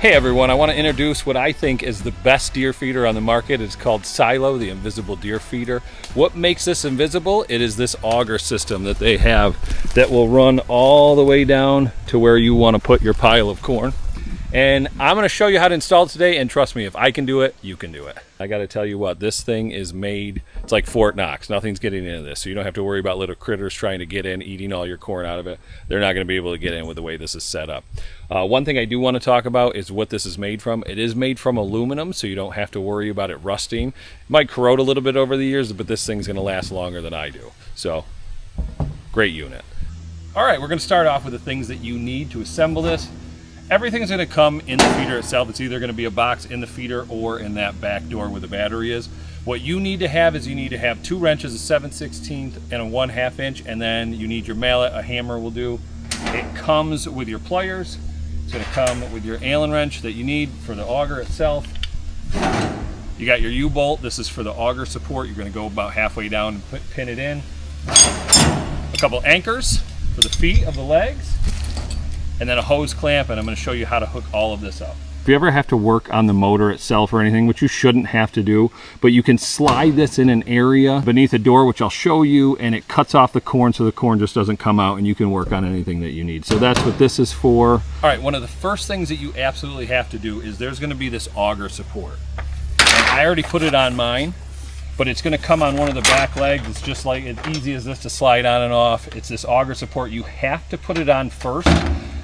Hey everyone, I want to introduce what I think is the best deer feeder on the market. It's called Silo, the invisible deer feeder. What makes this invisible? It is this auger system that they have that will run all the way down to where you want to put your pile of corn. And I'm going to show you how to install it today, and trust me, if I can do it, you can do it. I got to tell you what, this thing is made, it's like Fort Knox. Nothing's getting into this, so you don't have to worry about little critters trying to get in, eating all your corn out of it. They're not going to be able to get in with the way this is set up. One thing I do want to talk about is what this is made from. It is made from aluminum, so you don't have to worry about it rusting. It might corrode a little bit over the years, but this thing's going to last longer than I do. So, great unit. All right, we're going to start off with the things that you need to assemble this. Everything's going to come in the feeder itself. It's either going to be a box in the feeder or in that back door where the battery is. What you need to have is you need to have 2 wrenches, a 7/16 and a 1/2 inch, and then you need your mallet. A hammer will do. It comes with your pliers. It's going to come with your Allen wrench that you need for the auger itself. You got your U-bolt. This is for the auger support. You're going to go about halfway down and pin it in. A couple anchors for the feet of the legs. And then a hose clamp, and I'm going to show you how to hook all of this up. If you ever have to work on the motor itself or anything, which you shouldn't have to do, but you can slide this in an area beneath a door, which I'll show you, and it cuts off the corn so the corn just doesn't come out, and you can work on anything that you need. So that's what this is for. All right, one of the first things that you absolutely have to do is there's going to be this auger support. And I already put it on mine, but it's going to come on one of the back legs. It's just like as easy as this to slide on and off. It's this auger support. You have to put it on first,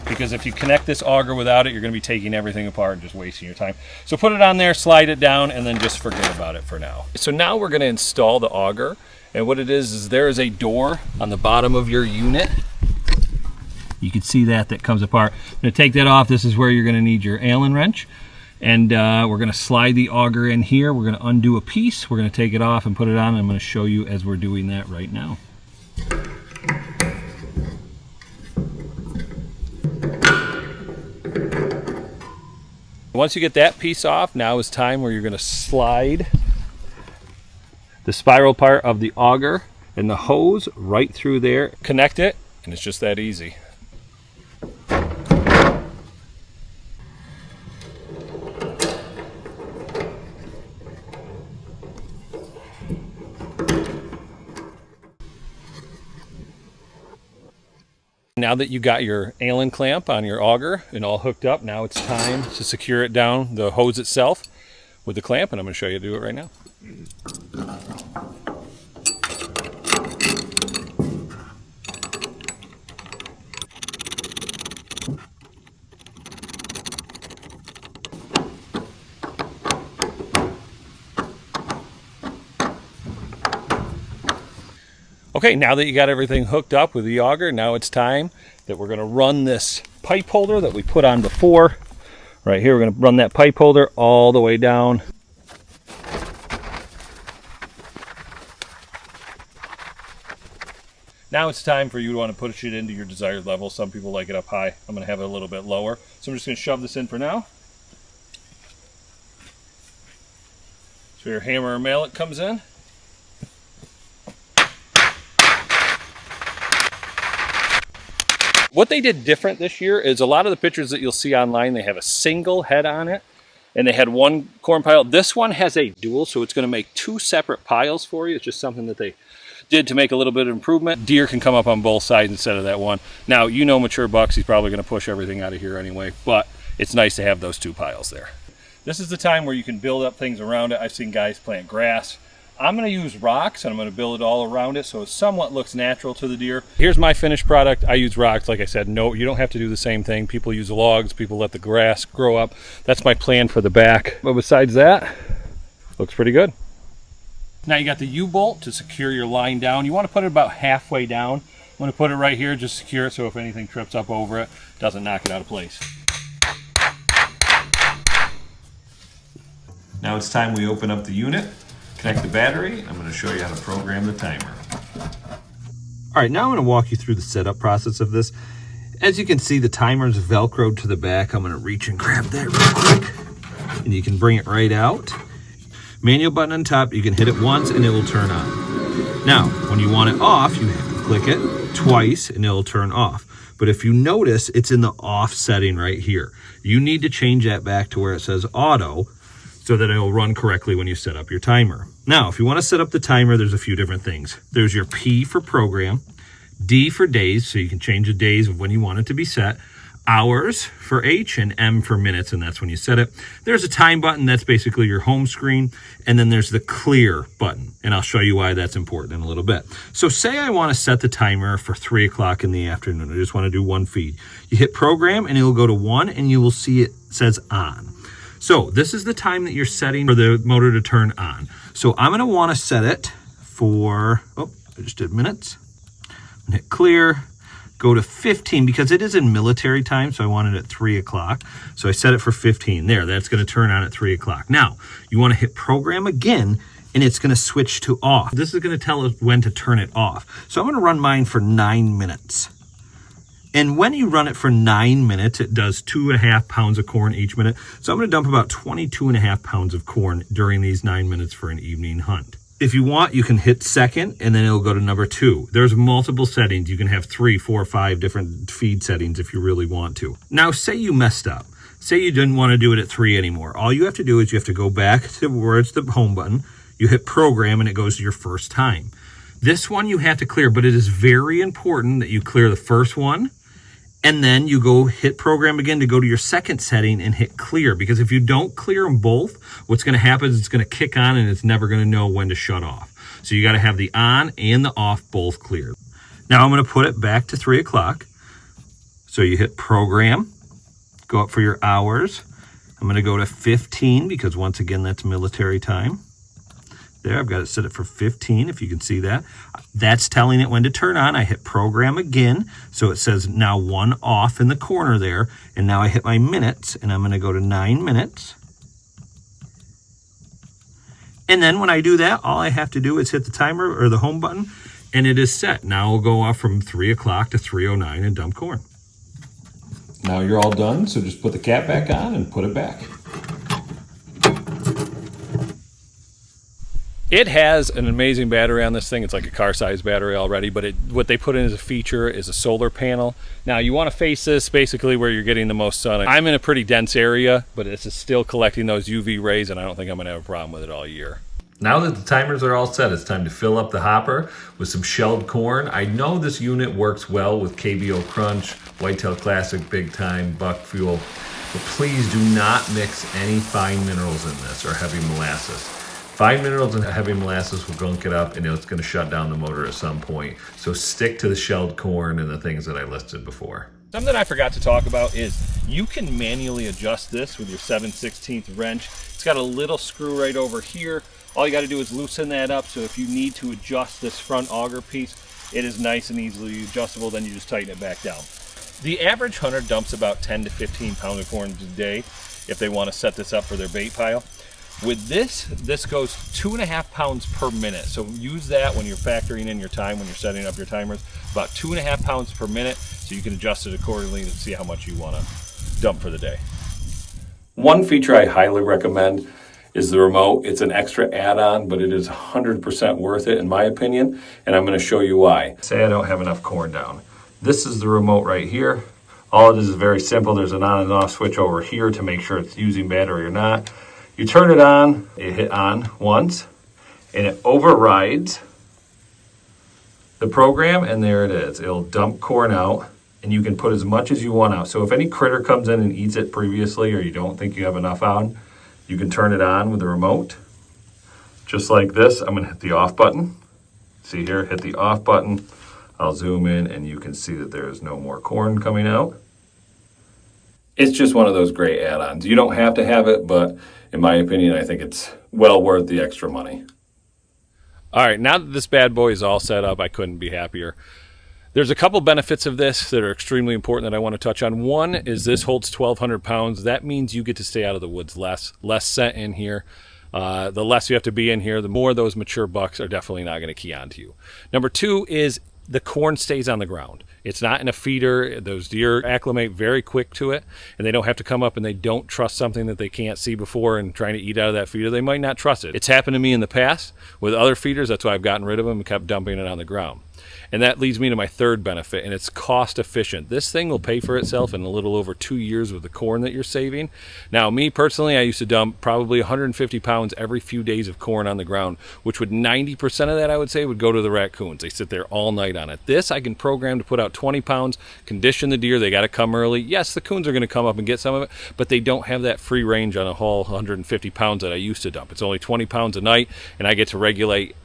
because if you connect this auger without it, you're going to be taking everything apart and just wasting your time. So put it on there, slide it down, and then just forget about it for now. So now we're going to install the auger, and what it is there is a door on the bottom of your unit. You can see that comes apart. I'm going to take that off. This is where you're going to need your Allen wrench, and we're going to slide the auger in here. We're going to undo a piece. We're going to take it off and put it on. I'm going to show you as we're doing that right now. Once you get that piece off, now is time where you're going to slide the spiral part of the auger and the hose right through there. Connect it, and it's just that easy. Now that you got your Allen clamp on your auger and all hooked up, now it's time to secure it down, the hose itself, with the clamp, and I'm going to show you how to do it right now. Okay, now that you got everything hooked up with the auger, now it's time that we're going to run this pipe holder that we put on before. Right here, we're going to run that pipe holder all the way down. Now it's time for you to want to push it into your desired level. Some people like it up high. I'm going to have it a little bit lower. So I'm just going to shove this in for now. So your hammer or mallet comes in. What they did different this year is a lot of the pictures that you'll see online, they have a single head on it, and they had one corn pile. This one has a dual, so it's going to make 2 separate piles for you. It's just something that they did to make a little bit of improvement. Deer can come up on both sides instead of that one. Now, you know mature bucks, he's probably going to push everything out of here anyway, but it's nice to have those 2 piles there. This is the time where you can build up things around it. I've seen guys plant grass. I'm going to use rocks, and I'm going to build it all around it so it somewhat looks natural to the deer. Here's my finished product. I use rocks. Like I said, no, you don't have to do the same thing. People use logs. People let the grass grow up. That's my plan for the back. But besides that, looks pretty good. Now you got the U-bolt to secure your line down. You want to put it about halfway down. I'm going to put it right here, just secure it so if anything trips up over it, it doesn't knock it out of place. Now it's time we open up the unit. Connect the battery. I'm going to show you how to program the timer. All right, now I'm going to walk you through the setup process of this. As you can see, the timer's velcroed to the back. I'm going to reach and grab that real quick, and you can bring it right out. Manual button on top, you can hit it once and it will turn on. Now, when you want it off, you click it twice and it'll turn off. But if you notice, it's in the off setting right here. You need to change that back to where it says auto so that it'll run correctly when you set up your timer. Now, if you want to set up the timer, there's a few different things. There's your P for program, D for days, so you can change the days of when you want it to be set, hours for H, and M for minutes, and that's when you set it. There's a time button, that's basically your home screen, and then there's the clear button, and I'll show you why that's important in a little bit. So say I want to set the timer for 3 o'clock in the afternoon. I just want to do one feed. You hit program, and it'll go to 1, and you will see it says on. So this is the time that you're setting for the motor to turn on. So I'm going to want to set it for, I just did minutes, and hit clear. Go to 15 because it is in military time, so I want it at 3 o'clock. So I set it for 15. There, that's going to turn on at 3 o'clock. Now, you want to hit program again, and it's going to switch to off. This is going to tell us when to turn it off. So I'm going to run mine for 9 minutes. And when you run it for 9 minutes, it does 2.5 pounds of corn each minute. So I'm going to dump about 22.5 pounds of corn during these 9 minutes for an evening hunt. If you want, you can hit second, and then it'll go to number 2. There's multiple settings. You can have 3, 4, 5 different feed settings if you really want to. Now, say you messed up. Say you didn't want to do it at 3 anymore. All you have to do is you have to go back to where it's the home button. You hit program, and it goes to your first time. This one you have to clear, but it is very important that you clear the first one, and then you go hit program again to go to your second setting and hit clear, because if you don't clear them both, what's going to happen is it's going to kick on and it's never going to know when to shut off. So you got to have the on and the off both cleared. Now I'm going to put it back to 3 o'clock. So you hit program, go up for your hours. I'm going to go to 15 because once again, that's military time. There, I've got it set it for 15, if you can see that. That's telling it when to turn on. I hit program again, so it says now 1 off in the corner there, and now I hit my minutes, and I'm going to go to 9 minutes. And then when I do that, all I have to do is hit the timer or the home button, and it is set. Now it'll go off from 3 o'clock to 3:09 and dump corn. Now you're all done, so just put the cap back on and put it back. It has an amazing battery on this thing. It's like a car-sized battery already, but what they put in as a feature is a solar panel. Now, you want to face this basically where you're getting the most sun. I'm in a pretty dense area, but it's still collecting those UV rays, and I don't think I'm going to have a problem with it all year. Now that the timers are all set, it's time to fill up the hopper with some shelled corn. I know this unit works well with KBO Crunch, Whitetail Classic, Big Time, Buck Fuel, but please do not mix any fine minerals in this or heavy molasses. Fine minerals and heavy molasses will gunk it up, and it's going to shut down the motor at some point. So stick to the shelled corn and the things that I listed before. Something I forgot to talk about is you can manually adjust this with your 7/16 wrench. It's got a little screw right over here. All you got to do is loosen that up, so if you need to adjust this front auger piece, it is nice and easily adjustable. Then you just tighten it back down. The average hunter dumps about 10 to 15 pounds of corn a day if they want to set this up for their bait pile. With this goes 2.5 pounds per minute. So use that when you're factoring in your time, when you're setting up your timers, about 2.5 pounds per minute, so you can adjust it accordingly to see how much you want to dump for the day. One feature I highly recommend is the remote. It's an extra add-on, but it is 100% worth it in my opinion, and I'm going to show you why. Say I don't have enough corn down. This is the remote right here. All it is very simple. There's an on and off switch over here to make sure it's using battery or not. You turn it on, you hit on once, and it overrides the program, and there it is. It'll dump corn out, and you can put as much as you want out. So if any critter comes in and eats it previously, or you don't think you have enough on, you can turn it on with the remote. Just like this, I'm gonna hit the off button. See here, hit the off button. I'll zoom in, and you can see that there is no more corn coming out. It's just one of those great add-ons. You don't have to have it, but in my opinion, I think it's well worth the extra money. All right, now that this bad boy is all set up, I couldn't be happier. There's a couple benefits of this that are extremely important that I want to touch on. One is this holds 1,200 pounds. That means you get to stay out of the woods less scent in here. The less you have to be in here, the more those mature bucks are definitely not going to key on to you. Number two is the corn stays on the ground. It's not in a feeder. Those deer acclimate very quick to it, and they don't have to come up and they don't trust something that they can't see before and trying to eat out of that feeder. They might not trust it. It's happened to me in the past with other feeders. That's why I've gotten rid of them and kept dumping it on the ground. And that leads me to my third benefit, and it's cost efficient. This thing will pay for itself in a little over 2 years with the corn that you're saving. Now, me personally, I used to dump probably 150 pounds every few days of corn on the ground, which would 90% of that, I would say, would go to the raccoons. They sit there all night on it. This I can program to put out 20 pounds, condition the deer. They got to come early. Yes, the coons are going to come up and get some of it, but they don't have that free range on a whole 150 pounds that I used to dump. It's only 20 pounds a night, and I get to regulate,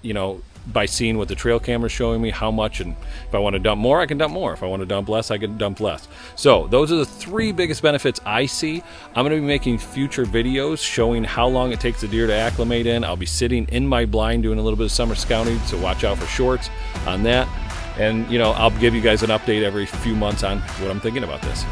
by seeing what the trail camera is showing me how much, and if I want to dump more, I can dump more. If I want to dump less, I can dump less. So those are the 3 biggest benefits I see. I'm going to be making future videos showing how long it takes the deer to acclimate in. I'll be sitting in my blind doing a little bit of summer scouting, so watch out for shorts on that. And I'll give you guys an update every few months on what I'm thinking about this.